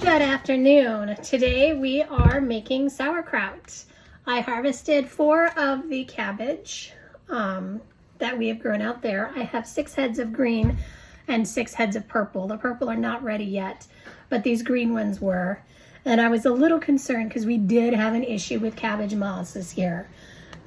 Good afternoon. Today we are making sauerkraut. I harvested 4 of the cabbage that we have grown out there. I have 6 heads of green and 6 heads of purple. The purple are not ready yet, but these green ones were. And I was a little concerned because we did have an issue with cabbage moths this year.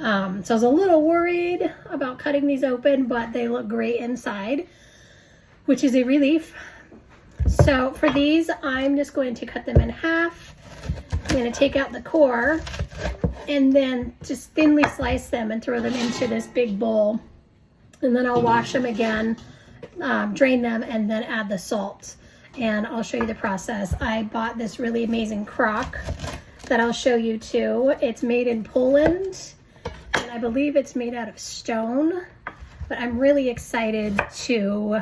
So I was a little worried about cutting these open, but they look great inside, which is a relief. So for these, I'm just going to cut them in half. I'm going to take out the core and then just thinly slice them and throw them into this big bowl. And then I'll wash them again, drain them, and then add the salt. And I'll show you the process. I bought this really amazing crock that I'll show you too. It's made in Poland, and I believe it's made out of stone, but I'm really excited to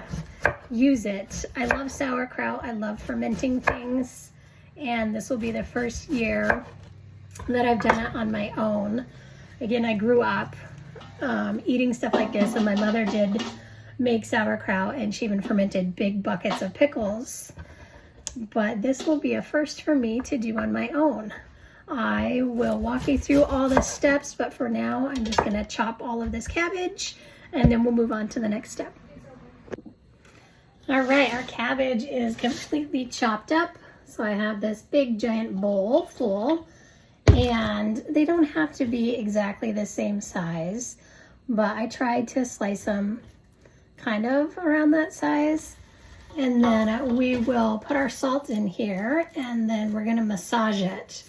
use it. I love sauerkraut. I love fermenting things, and this will be the first year that I've done it on my own. Again, I grew up eating stuff like this, and my mother did make sauerkraut, and she even fermented big buckets of pickles. But this will be a first for me to do on my own. I will walk you through all the steps, but for now, I'm just gonna chop all of this cabbage, and then we'll move on to the next step. All right, our cabbage is completely chopped up. So I have this big giant bowl full, and they don't have to be exactly the same size, but I tried to slice them kind of around that size. And then we will put our salt in here, and then we're gonna massage it.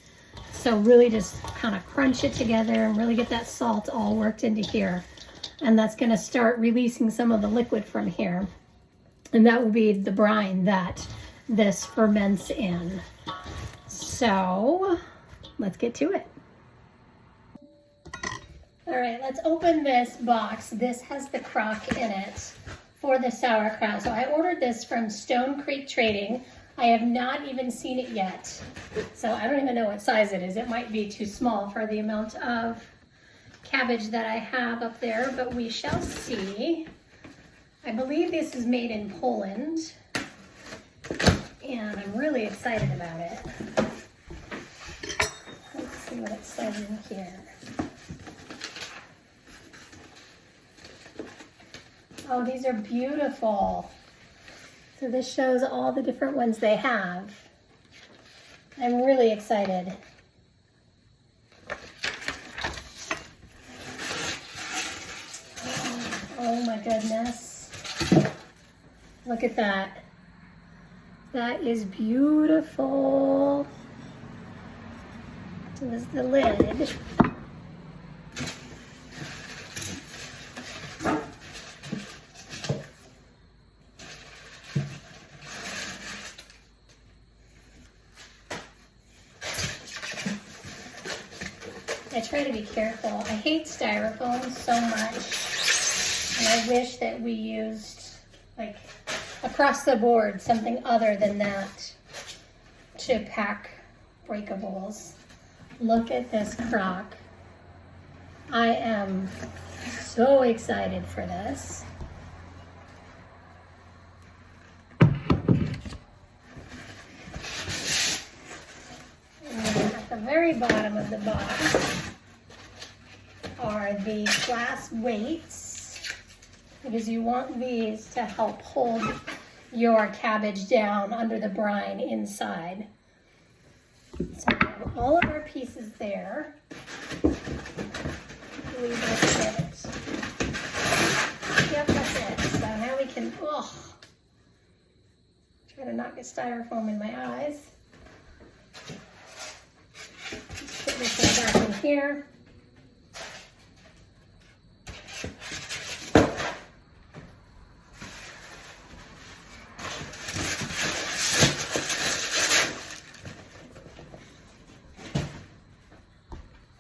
So really just kind of crunch it together and really get that salt all worked into here. And that's gonna start releasing some of the liquid from here. And that will be the brine that this ferments in. So let's get to it. All right, let's open this box. This has the crock in it for the sauerkraut. So I ordered this from Stone Creek Trading. I have not even seen it yet. So I don't even know what size it is. It might be too small for the amount of cabbage that I have up there, but we shall see. I believe this is made in Poland, and I'm really excited about it. Let's see what it says in here. Oh, these are beautiful. So this shows all the different ones they have. I'm really excited. Oh my goodness. Look at that. That is beautiful. This is the lid. I try to be careful. I hate styrofoam so much, and I wish that we used, like, across the board, something other than that to pack breakables. Look at this crock. I am so excited for this. And at the very bottom of the box are the glass weights, because you want these to help hold your cabbage down under the brine inside. So we have all of our pieces there. I believe that's it. Yep, that's it. So now we can, try to not get styrofoam in my eyes. Just put this one back in here.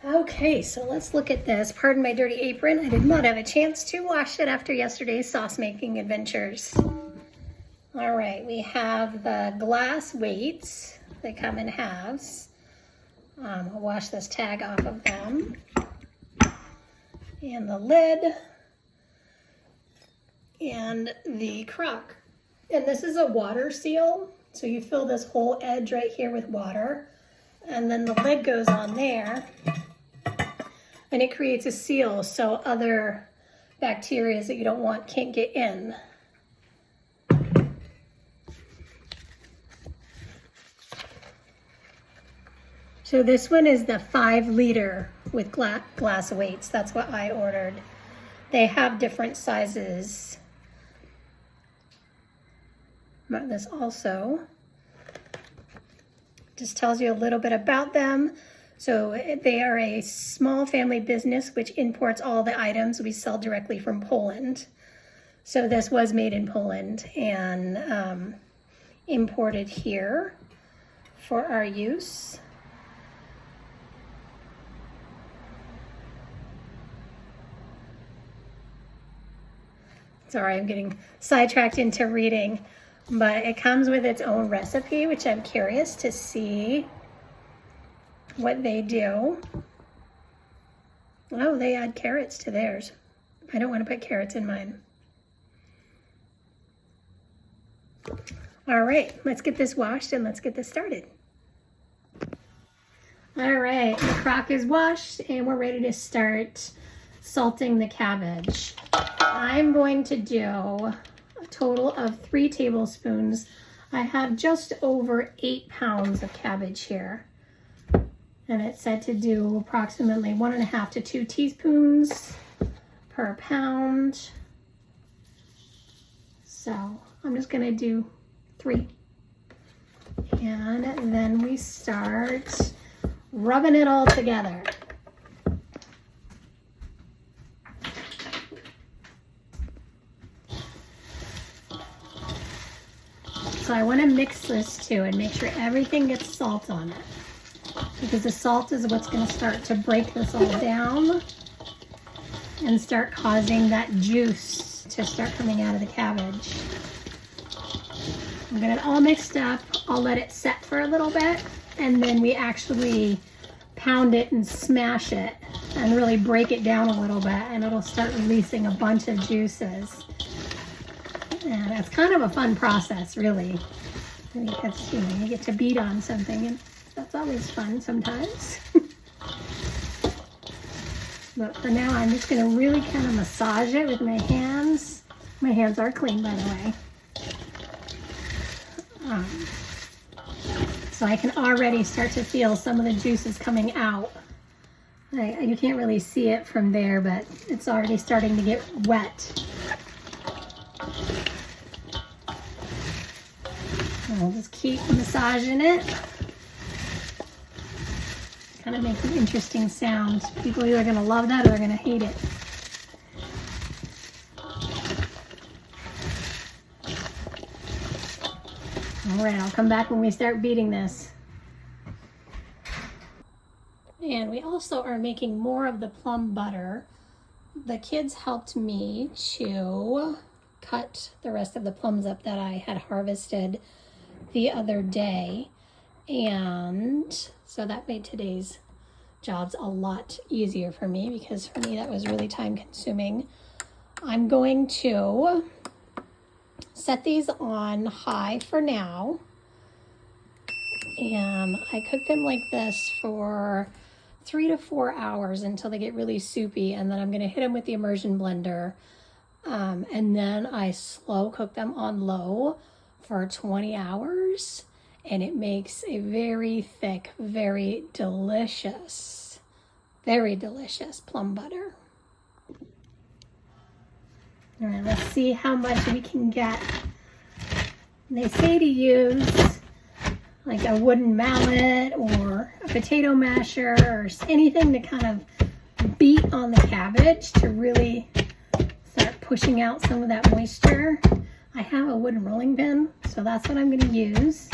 Okay, so let's look at this. Pardon my dirty apron. I did not have a chance to wash it after yesterday's sauce making adventures. All right, we have the glass weights. They come in halves. I'll wash this tag off of them. And the lid. And the crock. And this is a water seal, So you fill this whole edge right here with water, and then the lid goes on there, and it creates a seal so other bacteria that you don't want can't get in. So this one is the 5 liter with glass weights. That's what I ordered. They have different sizes. This also just tells you a little bit about them. So they are a small family business which imports all the items we sell directly from Poland. So this was made in Poland and imported here for our use. Sorry, I'm getting sidetracked into reading, but it comes with its own recipe, which I'm curious to see what they do. Oh, they add carrots to theirs. I don't want to put carrots in mine. All right, let's get this washed and let's get this started. All right, the crock is washed and we're ready to start salting the cabbage. I'm going to do a total of 3 tablespoons. I have just over 8 pounds of cabbage here. And it's said to do approximately 1.5 to 2 teaspoons per pound. So I'm just gonna do 3. And then we start rubbing it all together. So I want to mix this too and make sure everything gets salt on it, because the salt is what's going to start to break this all down and start causing that juice to start coming out of the cabbage. I'm get it all mixed up. I'll let it set for a little bit, and then we actually pound it and smash it and really break it down a little bit, and it'll start releasing a bunch of juices. And it's kind of a fun process, really. Because, you know, you get to beat on something, and that's always fun sometimes. But for now, I'm just going to really kind of massage it with my hands. My hands are clean, by the way. So I can already start to feel some of the juices coming out. You can't really see it from there, but it's already starting to get wet. I'll just keep massaging it. Kind of makes an interesting sound. People either are going to love that or they're going to hate it. All right, I'll come back when we start beating this. And we also are making more of the plum butter. The kids helped me to cut the rest of the plums up that I had harvested the other day, and so that made today's jobs a lot easier for me, because for me that was really time consuming. I'm going to set these on high for now, and I cook them like this for 3 to 4 hours until they get really soupy, and then I'm going to hit them with the immersion blender, and then I slow cook them on low for 20 hours, and it makes a very thick, very delicious plum butter. All right, let's see how much we can get. They say to use like a wooden mallet or a potato masher or anything to kind of beat on the cabbage to really start pushing out some of that moisture. I have a wooden rolling pin, so that's what I'm going to use,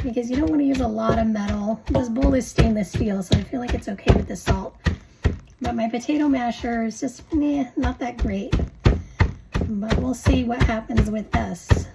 because you don't want to use a lot of metal. This bowl is stainless steel, so I feel like it's okay with the salt. But my potato masher is just not that great. But we'll see what happens with this.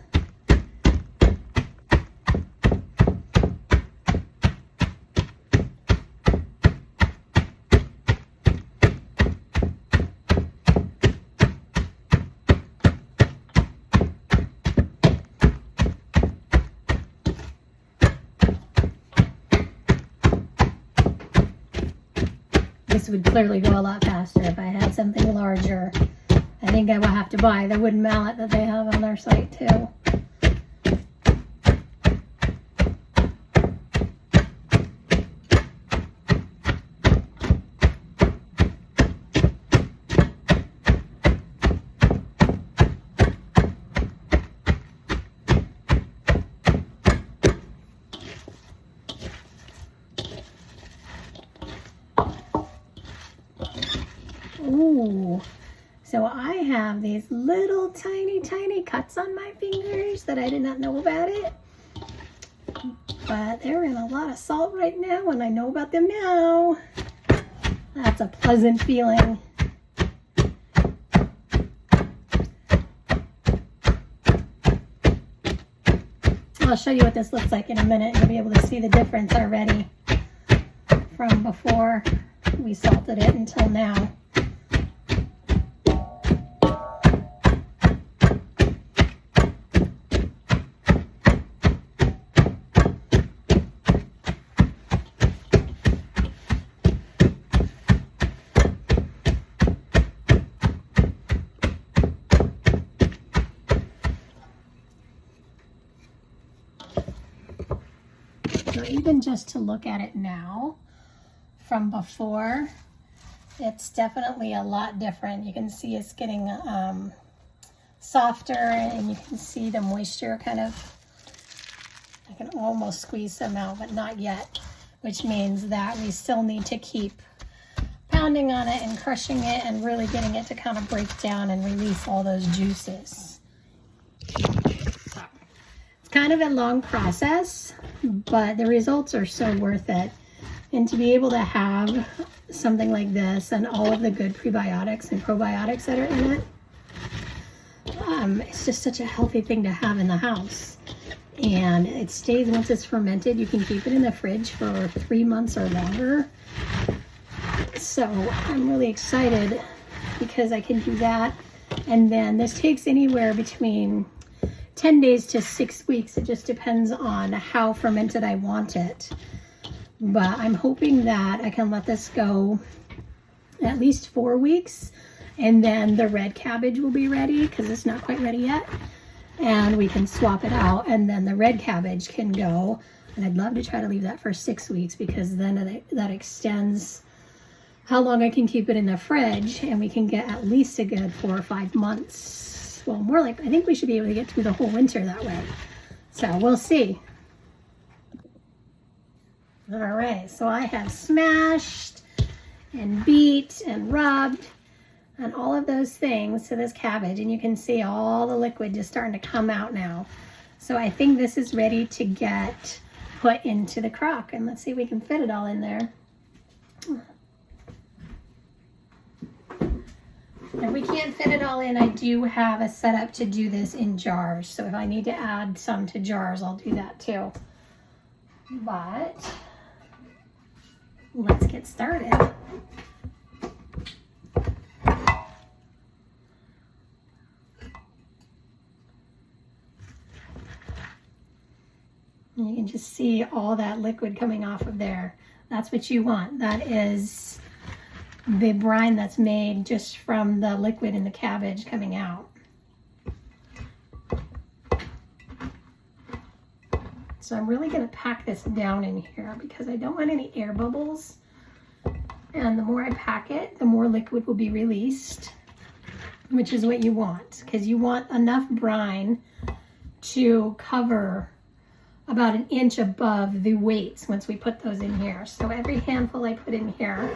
This would clearly go a lot faster if I had something larger. I think I will have to buy the wooden mallet that they have on their site too. Ooh, so I have these little tiny cuts on my fingers that I did not know about it. But they're in a lot of salt right now and I know about them now. That's a pleasant feeling. I'll show you what this looks like in a minute. You'll be able to see the difference already from before we salted it until now. So even just to look at it now from before, it's definitely a lot different. You can see it's getting softer and you can see the moisture kind of, I can almost squeeze some out, but not yet, which means that we still need to keep pounding on it and crushing it and really getting it to kind of break down and release all those juices. It's kind of a long process, but the results are so worth it. And to be able to have something like this and all of the good prebiotics and probiotics that are in it, it's just such a healthy thing to have in the house. And it stays, once it's fermented, you can keep it in the fridge for 3 months or longer. So I'm really excited because I can do that. And then this takes anywhere between 10 days to 6 weeks. It just depends on how fermented I want it. But I'm hoping that I can let this go at least 4 weeks, and then the red cabbage will be ready because it's not quite ready yet, and we can swap it out, and then the red cabbage can go. And I'd love to try to leave that for 6 weeks because then that extends how long I can keep it in the fridge, and we can get at least a good 4 or 5 months. Well, more like, I think we should be able to get through the whole winter that way. So we'll see. All right, so I have smashed and beat and rubbed and all of those things to this cabbage, and you can see all the liquid just starting to come out now. So I think this is ready to get put into the crock, and let's see if we can fit it all in there. If we can't fit it all in, I do have a setup to do this in jars. So if I need to add some to jars, I'll do that too. But let's get started. And you can just see all that liquid coming off of there. That's what you want. That is the brine that's made just from the liquid in the cabbage coming out. So I'm really going to pack this down in here because I don't want any air bubbles. And the more I pack it, the more liquid will be released, which is what you want, because you want enough brine to cover about 1 inch above the weights once we put those in here. So every handful I put in here,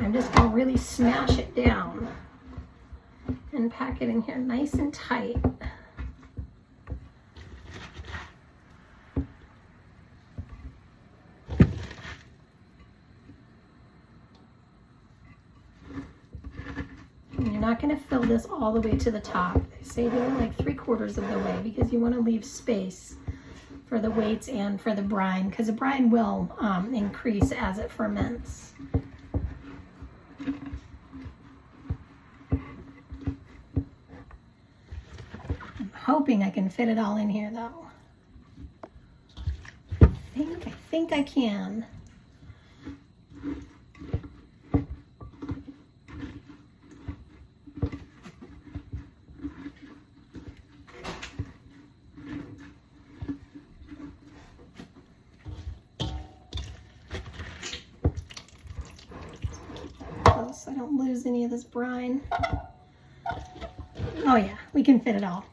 I'm just going to really smash it down and pack it in here nice and tight. And you're not going to fill this all the way to the top. They say do like 3/4 of the way because you want to leave space for the weights and for the brine, because the brine will increase as it ferments. I'm hoping I can fit it all in here though. I think I can. don't lose any of this brine. Oh yeah, we can fit it all.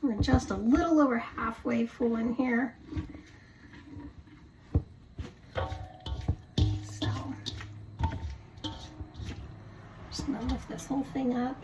We're just a little over halfway full in here. So, just gonna lift this whole thing up.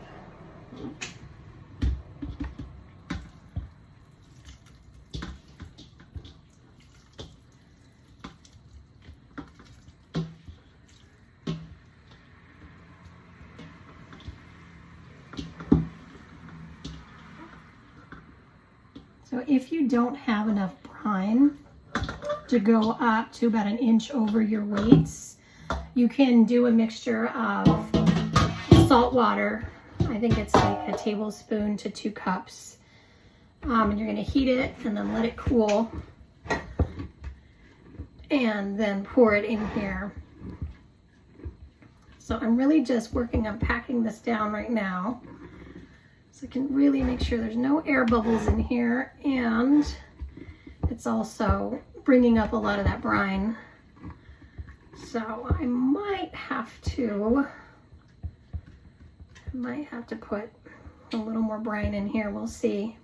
So if you don't have enough brine to go up to about 1 inch over your weights, you can do a mixture of salt water. I think it's like a tablespoon to 2 cups. And you're gonna heat it and then let it cool. And then pour it in here. So I'm really just working on packing this down right now. So I can really make sure there's no air bubbles in here, and it's also bringing up a lot of that brine. So I might have to put a little more brine in here, we'll see.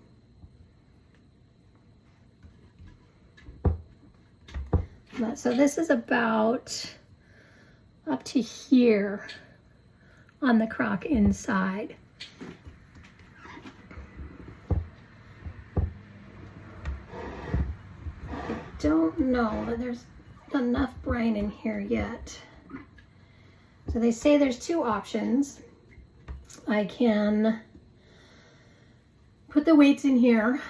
So this is about up to here on the crock inside. Don't know that there's enough brine in here yet. So they say there's 2 options. I can put the weights in here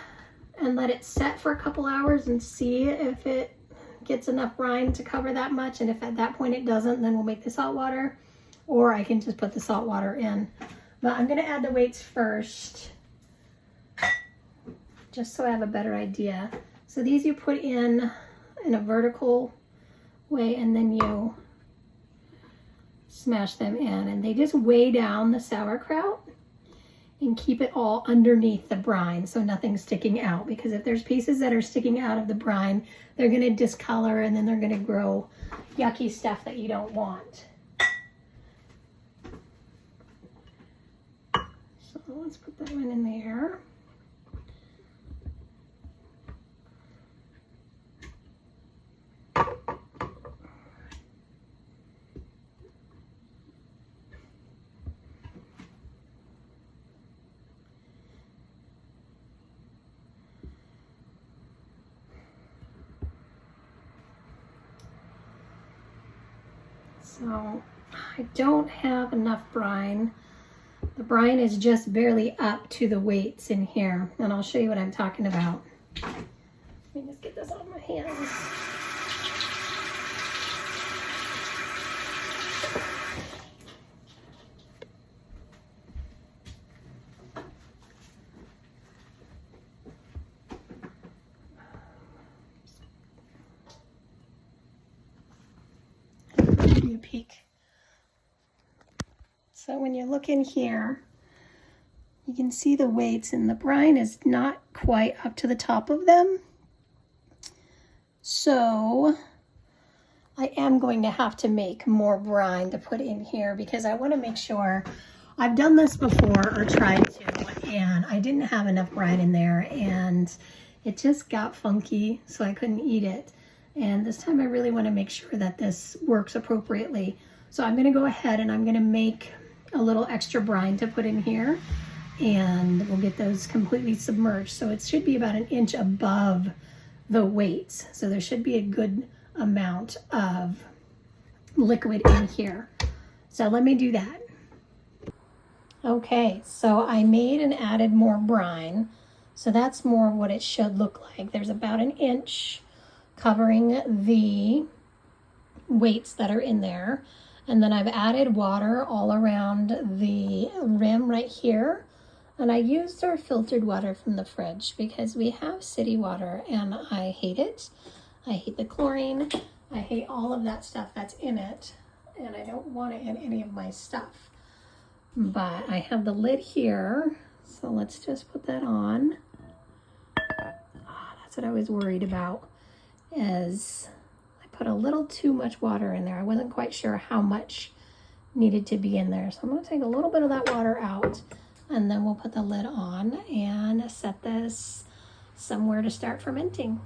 and let it set for a couple hours and see if it gets enough brine to cover that much, and if at that point it doesn't, then we'll make the salt water, or I can just put the salt water in. But I'm gonna add the weights first, just so I have a better idea. So these you put in a vertical way, and then you smash them in, and they just weigh down the sauerkraut and keep it all underneath the brine so nothing's sticking out, because if there's pieces that are sticking out of the brine, they're going to discolor and then they're going to grow yucky stuff that you don't want. So let's put that one in there. So I don't have enough brine. The brine is just barely up to the weights in here, and I'll show you what I'm talking about. Let me just get this off my hands. Peek. So when you look in here, you can see the weights, and the brine is not quite up to the top of them. So I am going to have to make more brine to put in here, because I want to make sure. I've done this before, or tried to, and I didn't have enough brine in there, and it just got funky, so I couldn't eat it. And this time I really want to make sure that this works appropriately. So I'm going to go ahead and I'm going to make a little extra brine to put in here, and we'll get those completely submerged. So it should be about 1 inch above the weights. So there should be a good amount of liquid in here. So let me do that. Okay, so I made and added more brine. So that's more what it should look like. There's about 1 inch covering the weights that are in there. And then I've added water all around the rim right here. And I used our filtered water from the fridge, because we have city water and I hate it. I hate the chlorine. I hate all of that stuff that's in it. And I don't want it in any of my stuff. But I have the lid here. So let's just put that on. That's what I was worried about, is I put a little too much water in there. I wasn't quite sure how much needed to be in there. So I'm going to take a little bit of that water out, and then we'll put the lid on and set this somewhere to start fermenting.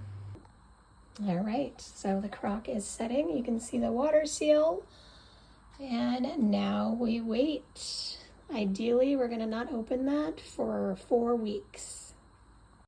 All right, so the crock is setting. You can see the water seal. And now we wait. Ideally, we're going to not open that for 4 weeks.